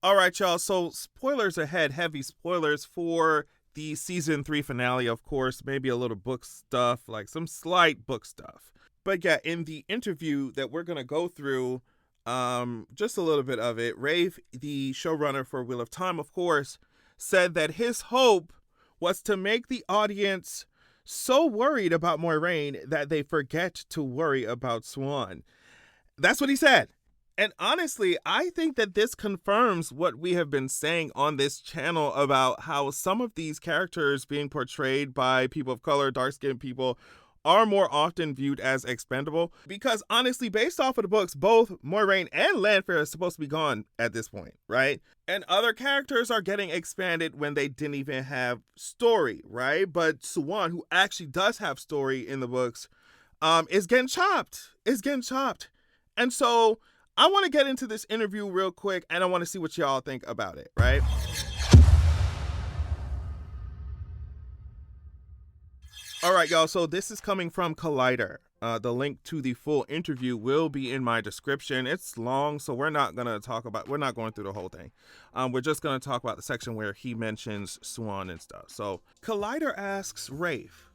All right, y'all. So spoilers ahead, heavy spoilers for the season 3 finale, of course, maybe a little book stuff, like some slight book stuff. But yeah, in the interview that we're going to go through, just a little bit of it, Rafe, the showrunner for Wheel of Time, of course, said that his hope was to make the audience so worried about Moiraine that they forget to worry about Siuan. That's what he said. And honestly, I think that this confirms what we have been saying on this channel about how some of these characters being portrayed by people of color, dark-skinned people, are more often viewed as expendable. Because honestly, based off of the books, both Moiraine and Lanfear are supposed to be gone at this point, right? And other characters are getting expanded when they didn't even have story, right? But Siuan, who actually does have story in the books, is getting chopped. And so I want to get into this interview real quick, and I want to see what y'all think about it, right? All right, y'all, so this is coming from Collider. The link to the full interview will be in my description. It's long, so we're not going through the whole thing. We're just going to talk about the section where he mentions Siuan and stuff. So Collider asks Rafe,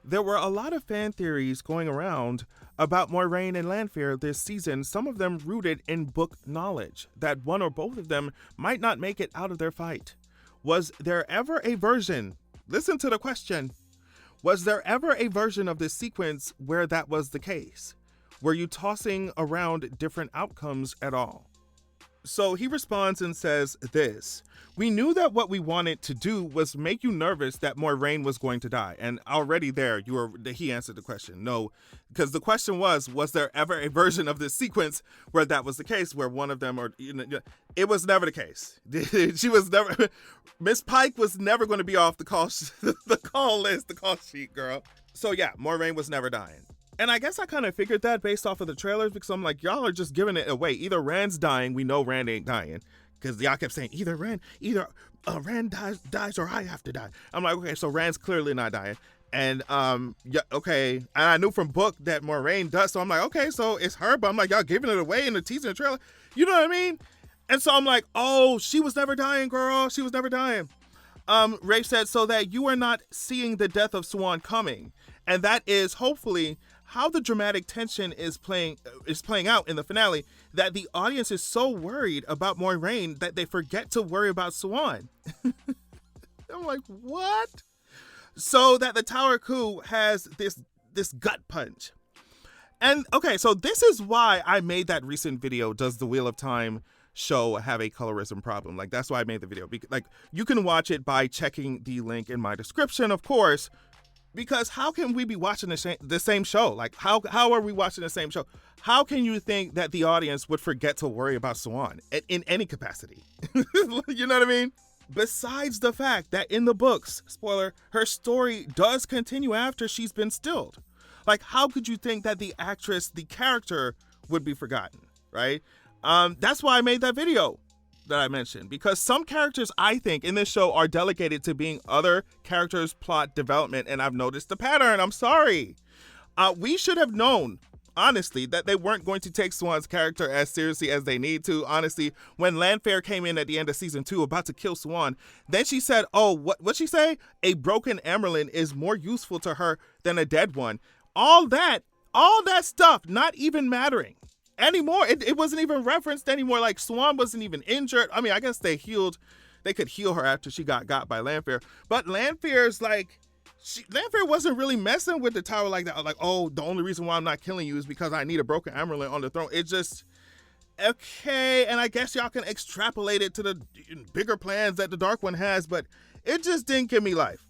there were a lot of fan theories going around about Moiraine and Lanfear this season, some of them rooted in book knowledge, that one or both of them might not make it out of their fight. Was there ever a version, listen to the question, was there ever a version of this sequence where that was the case? Were you tossing around different outcomes at all? So he responds and says this: we knew that what we wanted to do was make you nervous that Moiraine was going to die. And already there, he answered the question. No, because the question was there ever a version of this sequence where that was the case, where one of them, or it was never the case. She was never, Miss Pike was never going to be off the call list, the call sheet, girl. So yeah, Moiraine was never dying. And I guess I kind of figured that based off of the trailers, because I'm like, y'all are just giving it away. Either Rand's dying, we know Rand ain't dying, because y'all kept saying either Rand dies or I have to die. I'm like, okay, so Rand's clearly not dying. And yeah, okay, and I knew from book that Moiraine does, so I'm like, okay, so it's her, but I'm like, y'all giving it away in the teaser and trailer, you know what I mean? And so I'm like, oh, she was never dying, girl, she was never dying. Rafe said, so that you are not seeing the death of Siuan coming, and that is hopefully how the dramatic tension is playing out in the finale, that the audience is so worried about Moiraine that they forget to worry about Siuan. I'm like, what? So that the Tower coup has this gut punch. And okay, so this is why I made that recent video, does the Wheel of Time show have a colorism problem? Like, that's why I made the video. Like, you can watch it by checking the link in my description, of course. Because how can we be watching the same show? Like, how are we watching the same show? How can you think that the audience would forget to worry about Siuan in any capacity? You know what I mean? Besides the fact that in the books, spoiler, her story does continue after she's been stilled. Like, how could you think that the actress, the character, would be forgotten, right? That's why I made that video that I mentioned, because some characters, I think, in this show are delegated to being other characters' plot development, and I've noticed the pattern. I'm sorry. We should have known, honestly, that they weren't going to take Siuan's character as seriously as they need to. Honestly, when Lanfear came in at the end of season 2 about to kill Siuan, then she said, oh, what'd she say? A broken Emerald is more useful to her than a dead one. All that stuff not even mattering anymore. It wasn't even referenced anymore. Like, Siuan wasn't even injured. I mean, I guess they could heal her after she got by Lanfear. But Lanfear's like, Lanfear wasn't really messing with the tower like that. Like, oh, the only reason why I'm not killing you is because I need a broken Emerald on the throne. It just, okay, and I guess y'all can extrapolate it to the bigger plans that the Dark One has, but it just didn't give me life.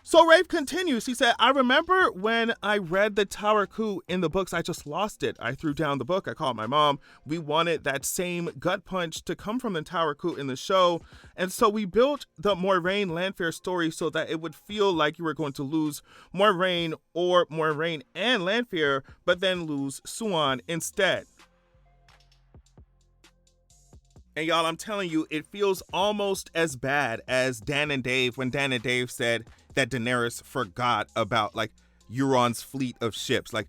So Rafe continues. He said, I remember when I read the Tower coup in the books, I just lost it. I threw down the book. I called my mom. We wanted that same gut punch to come from the Tower coup in the show. And so we built the Moiraine Lanfear story so that it would feel like you were going to lose Moiraine or Moiraine and Lanfear, but then lose Siuan instead. And y'all, I'm telling you, it feels almost as bad as Dan and Dave when Dan and Dave said that Daenerys forgot about, like, Euron's fleet of ships. Like,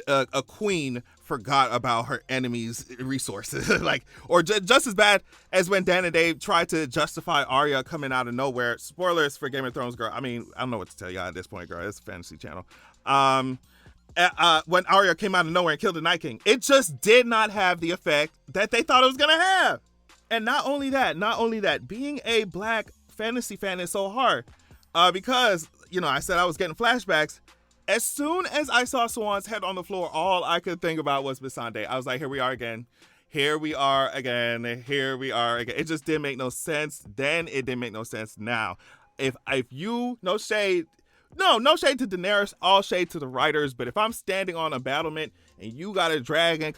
a queen forgot about her enemy's resources. Like, or just as bad as when Dan and Dave tried to justify Arya coming out of nowhere. Spoilers for Game of Thrones, girl. I mean, I don't know what to tell y'all at this point, girl. It's a fantasy channel. When Arya came out of nowhere and killed the Night King, it just did not have the effect that they thought it was gonna have. And not only that, being a black fantasy fan is so hard, because, you know, I said I was getting flashbacks. As soon as I saw Siuan's head on the floor, all I could think about was Missandei. I was like, here we are again. It just didn't make no sense. Then it didn't make no sense now. If you, no shade to Daenerys, all shade to the writers, but if I'm standing on a battlement and you got a dragon,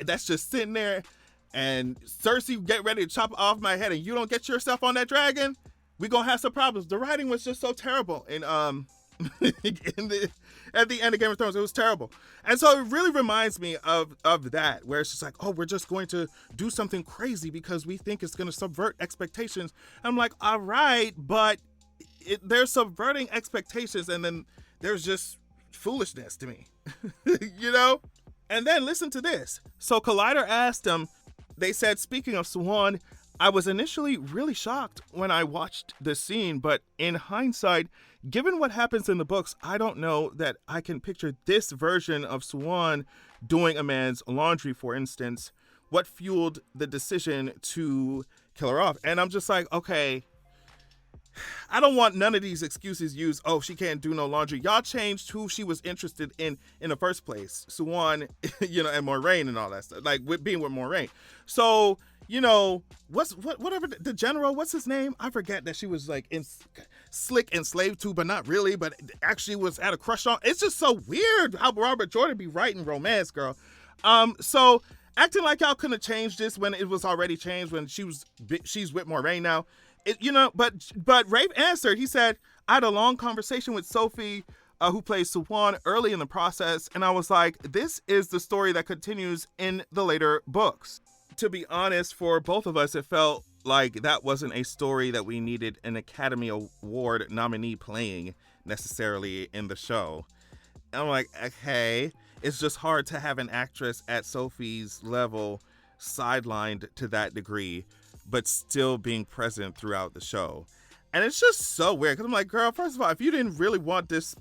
that's just sitting there, and Cersei get ready to chop off my head, and you don't get yourself on that dragon, we gonna have some problems. The writing was just so terrible, and at the end of Game of Thrones, it was terrible. And so it really reminds me of that, where it's just like, oh, we're just going to do something crazy because we think it's going to subvert expectations. I'm like, all right, but they're subverting expectations, and then there's just foolishness to me, you know? And then listen to this. So Collider asked him, they said, speaking of Siuan, I was initially really shocked when I watched the scene, but in hindsight, given what happens in the books, I don't know that I can picture this version of Siuan doing a man's laundry, for instance. What fueled the decision to kill her off? And I'm just like, okay, I don't want none of these excuses used. Oh, she can't do no laundry. Y'all changed who she was interested in the first place. Siuan, you know, and Moiraine and all that stuff. Like, being with Moiraine. So, you know, whatever the general, what's his name? I forget that she was like slick enslaved to, but not really, but actually was at a crush on. It's just so weird how Robert Jordan be writing romance, girl. So acting like y'all couldn't have changed this when it was already changed, when she's with Moiraine now. You know, but Rafe answered. He said, I had a long conversation with Sophie, who plays Siuan, early in the process, and I was like, this is the story that continues in the later books. To be honest, for both of us, it felt like that wasn't a story that we needed an Academy Award nominee playing necessarily in the show. And I'm like, okay, it's just hard to have an actress at Sophie's level sidelined to that degree, but still being present throughout the show. And it's just so weird, because I'm like, girl, first of all, if you didn't really want this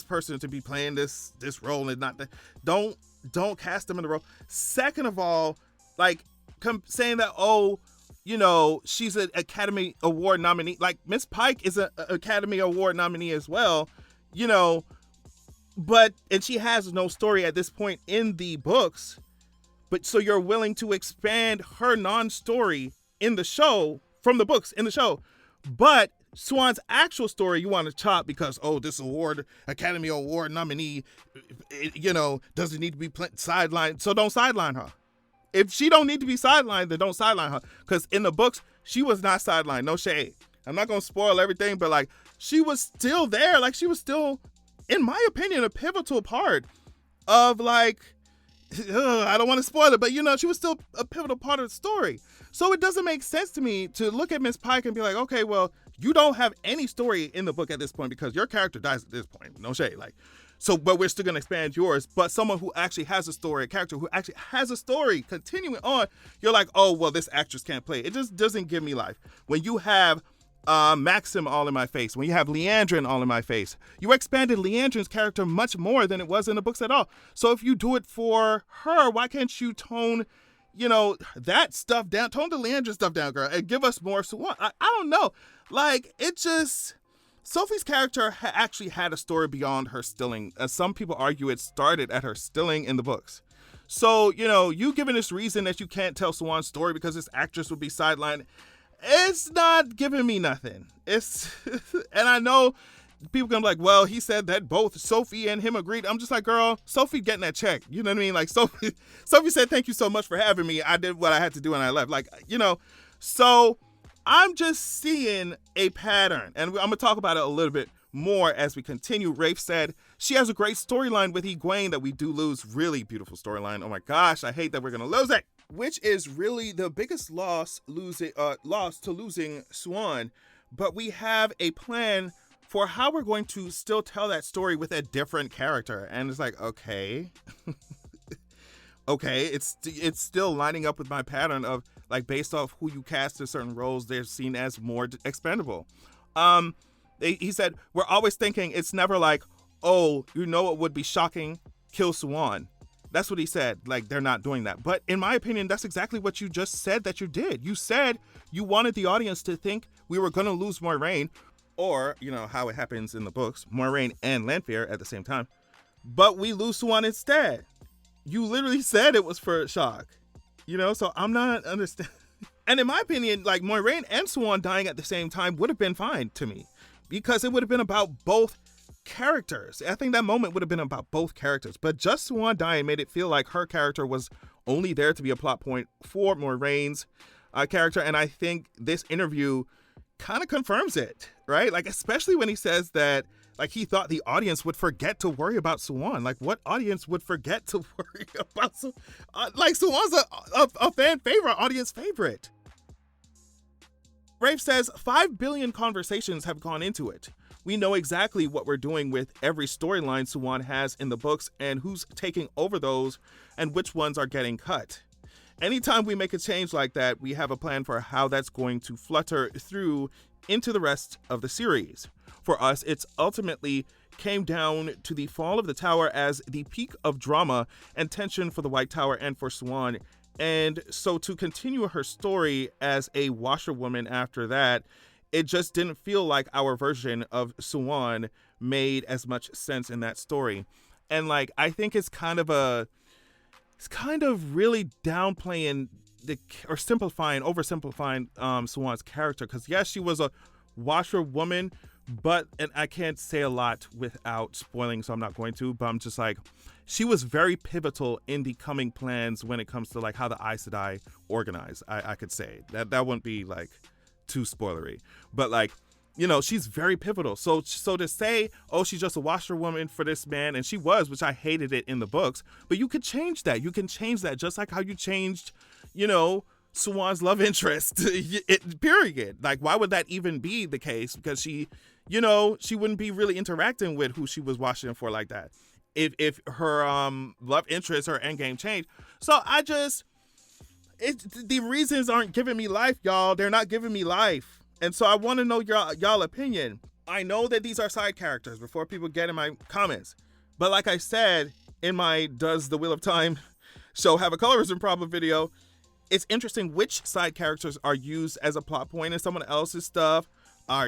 person to be playing this role, and not don't cast them in the role. Second of all, like, saying that, oh, you know, she's an Academy Award nominee. Like, Miss Pike is an Academy Award nominee as well, you know, and she has no story at this point in the books. But so you're willing to expand her non-story in the show, from the books in the show, but Siuan's actual story you want to chop because, oh, this Academy Award nominee, you know, doesn't need to be sidelined, so don't sideline her. If she don't need to be sidelined, then don't sideline her, because in the books, she was not sidelined, no shade. I'm not going to spoil everything, but like, she was still there, like, she was still, in my opinion, a pivotal part of, like, I don't want to spoil it, but, you know, she was still a pivotal part of the story. So it doesn't make sense to me to look at Miss Pike and be like, okay, well, you don't have any story in the book at this point because your character dies at this point. No shade. Like, so, but we're still going to expand yours. But someone who actually has a story, a character who actually has a story continuing on, you're like, oh, well, this actress can't play. It just doesn't give me life. When you have Maxim all in my face, when you have Leandrin all in my face, you expanded Leandrin's character much more than it was in the books at all. So if you do it for her, why can't you tone, you know, that stuff down, tone the Leandrin stuff down, girl, and give us more Siuan? I don't know. Like, it just, Sophie's character actually had a story beyond her stilling. Some people argue it started at her stilling in the books. So, you know, you giving this reason that you can't tell Siuan's story because this actress would be sidelined, it's not giving me nothing. It's, and I know people gonna be like, well, he said that both Sophie and him agreed. I'm just like, girl, Sophie getting that check. You know what I mean? Like, Sophie said, thank you so much for having me. I did what I had to do and I left. Like, you know, so I'm just seeing a pattern, and I'm gonna talk about it a little bit more as we continue. Rafe said she has a great storyline with Egwene that we do lose. Really beautiful storyline. Oh my gosh, I hate that we're gonna lose it. Which is really the biggest loss to losing Siuan. But we have a plan for how we're going to still tell that story with a different character. And it's like, okay, okay, it's still lining up with my pattern of like, based off who you cast in certain roles, they're seen as more expendable. He said, we're always thinking, it's never like, oh, you know what would be shocking? Kill Siuan. That's what he said. Like, they're not doing that. But in my opinion, that's exactly what you just said that you did. You said you wanted the audience to think we were going to lose Moiraine, or, you know, how it happens in the books, Moiraine and Lanfear at the same time. But we lose Siuan instead. You literally said it was for shock. You know, so I'm not understanding. And in my opinion, like, Moiraine and Siuan dying at the same time would have been fine to me, because it would have been about both characters. I think that moment would have been about both characters, but just Siuan dying made it feel like her character was only there to be a plot point for Moraine's character. And I think this interview kind of confirms it, right? Like, especially when he says that, like, he thought the audience would forget to worry about Siuan. Like, what audience would forget to worry about Siuan? Like, Siuan's a fan favorite, audience favorite. Rafe says 5 billion conversations have gone into it. We know exactly what we're doing with every storyline Siuan has in the books and who's taking over those and which ones are getting cut. Anytime we make a change like that, we have a plan for how that's going to flutter through into the rest of the series. For us, it's ultimately came down to the fall of the tower as the peak of drama and tension for the White Tower and for Siuan. And so to continue her story as a washerwoman after that, it just didn't feel like our version of Siuan made as much sense in that story. And like, I think it's kind of really downplaying oversimplifying Siuan's character. Because yes, she was a washerwoman, and I can't say a lot without spoiling, so I'm not going to, but I'm just like, she was very pivotal in the coming plans when it comes to like how the Aes Sedai organize. I could say that wouldn't be like too spoilery, but like, you know, she's very pivotal. So to say, oh, she's just a washerwoman for this man, and she was, which I hated it in the books, but you could change that. You can change that just like how you changed, you know, Siuan's love interest, period. Like, why would that even be the case? Because she, you know, she wouldn't be really interacting with who she was washing for like that if her love interest, her endgame changed. So the reasons aren't giving me life, y'all. They're not giving me life. And so I want to know y'all opinion. I know that these are side characters before people get in my comments. But like I said in my Does the Wheel of Time show have a colorism problem video, it's interesting which side characters are used as a plot point in someone else's stuff.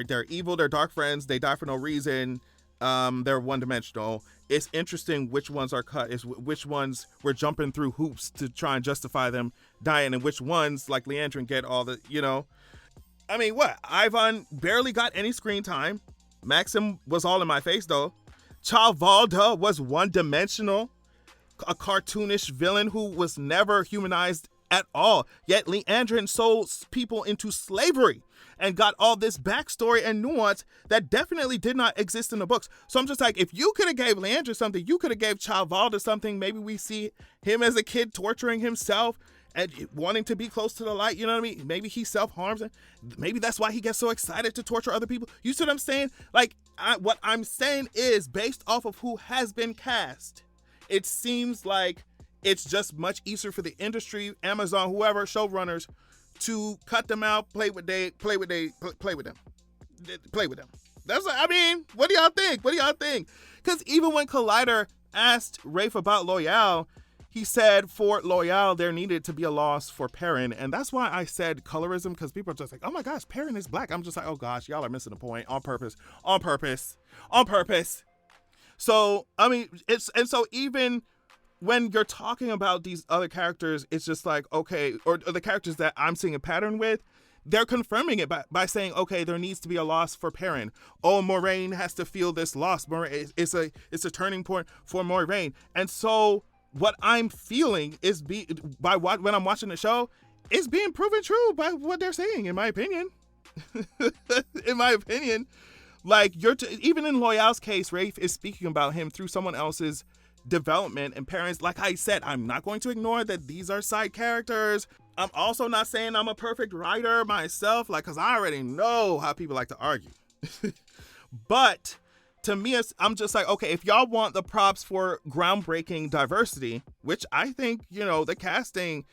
They're evil, they're dark friends, they die for no reason, they're one-dimensional. It's interesting which ones are cut, which ones we're jumping through hoops to try and justify them dying, and which ones, like Leandrin, get all the, you know. I mean, what? Ivan barely got any screen time. Maxim was all in my face, though. Chavalda was one-dimensional, a cartoonish villain who was never humanized at all. Yet Leandrin sold people into slavery and got all this backstory and nuance that definitely did not exist in the books. So I'm just like, if you could have gave Leandrin something, you could have gave Chavalda something. Maybe we see him as a kid torturing himself and wanting to be close to the light, you know what I mean? Maybe he self-harms, and maybe that's why he gets so excited to torture other people. You see what I'm saying? Like, what I'm saying is, based off of who has been cast, it seems like it's just much easier for the industry, Amazon, whoever, showrunners, to cut them out, play with them. That's what I mean. What do y'all think? Because even when Collider asked Rafe about Loyal, he said for Loyal, there needed to be a loss for Perrin. And that's why I said colorism, because people are just like, oh my gosh, Perrin is black. I'm just like, oh gosh, y'all are missing the point on purpose. So, I mean, so even when you're talking about these other characters, it's just like, okay, or the characters that I'm seeing a pattern with, they're confirming it by saying, okay, there needs to be a loss for Perrin. Oh, Moiraine has to feel this loss. It's a turning point for Moiraine. And so what I'm feeling is when I'm watching the show, it's being proven true by what they're saying, in my opinion. In my opinion, like even in Loyal's case, Rafe is speaking about him through someone else's development and parents. Like I said, I'm not going to ignore that these are side characters. I'm also not saying I'm a perfect writer myself, like, because I already know how people like to argue. But to me, I'm just like, okay, if y'all want the props for groundbreaking diversity, which I think, the casting,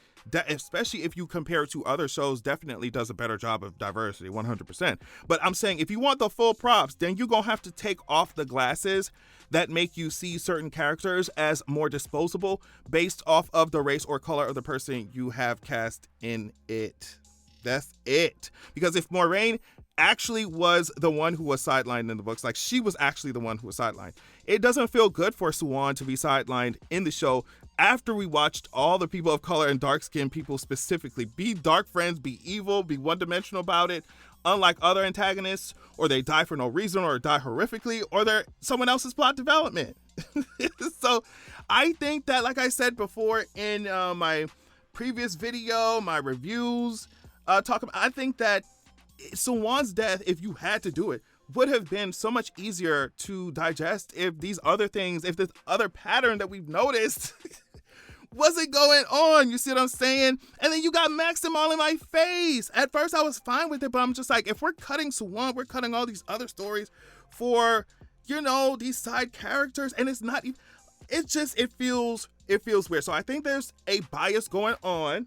especially if you compare it to other shows, definitely does a better job of diversity, 100%. But I'm saying if you want the full props, then you're going to have to take off the glasses that make you see certain characters as more disposable based off of the race or color of the person you have cast in it. That's it. Because if Moraine actually was the one who was sidelined in the books, like she was actually the one who was sidelined, it doesn't feel good for Siuan to be sidelined in the show after we watched all the people of color and dark-skinned people specifically be dark friends, be evil, be one-dimensional about it, unlike other antagonists, or they die for no reason, or die horrifically, or they're someone else's plot development. So I think that, like I said before in my previous video, my reviews, I think that Siuan's death, if you had to do it, would have been so much easier to digest if this other pattern that we've noticed wasn't going on. You see what I'm saying? And then you got Maxim all in my face. At first I was fine with it, but I'm just like, if we're cutting Siuan, we're cutting all these other stories for, these side characters, and it's not even, it feels weird. So I think there's a bias going on.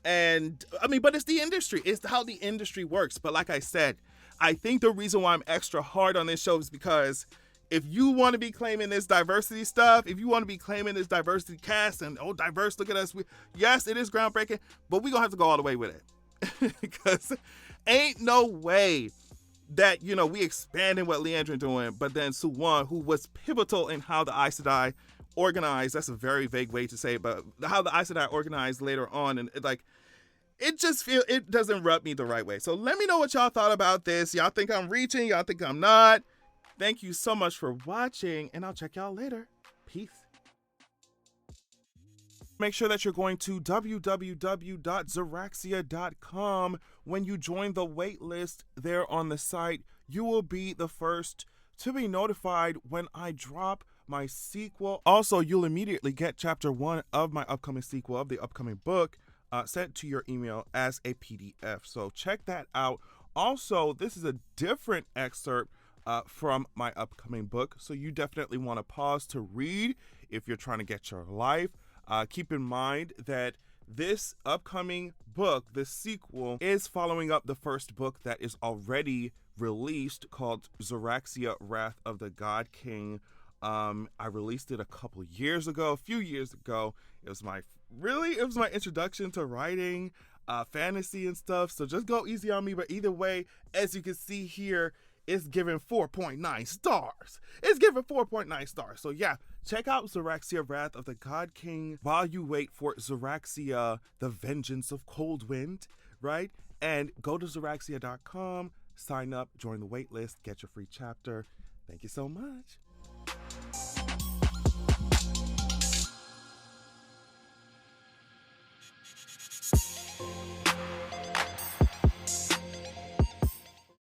And but it's the industry. It's how the industry works. But like I said, I think the reason why I'm extra hard on this show is because if you want to be claiming this diversity stuff, if you want to be claiming this diversity cast and, diverse, look at us. Yes, it is groundbreaking, but we're going to have to go all the way with it. Because ain't no way that, we expanding what Leandrin doing, but then Siuan, who was pivotal in how the Aes Sedai organized, that's a very vague way to say it, but how the Aes Sedai organized later on, and it doesn't rub me the right way. So let me know what y'all thought about this. Y'all think I'm reaching? Y'all think I'm not? Thank you so much for watching, and I'll check y'all later. Peace. Make sure that you're going to www.zeraxia.com. When you join the waitlist there on the site, you will be the first to be notified when I drop my sequel. Also, you'll immediately get chapter 1 of my upcoming sequel of the upcoming book sent to your email as a PDF. So check that out. Also, this is a different excerpt from my upcoming book, so you definitely want to pause to read if you're trying to get your life. Keep in mind that this upcoming book, the sequel, is following up the first book that is already released called Zeraxia, Wrath of the God King. I released it a few years ago. It was my introduction to writing fantasy and stuff. So just go easy on me. But either way, as you can see here, it's given 4.9 stars. So yeah, check out Zeraxia, Wrath of the God King while you wait for Zeraxia, The Vengeance of Coldwind, right? And go to Zeraxia.com, sign up, join the waitlist, get your free chapter. Thank you so much.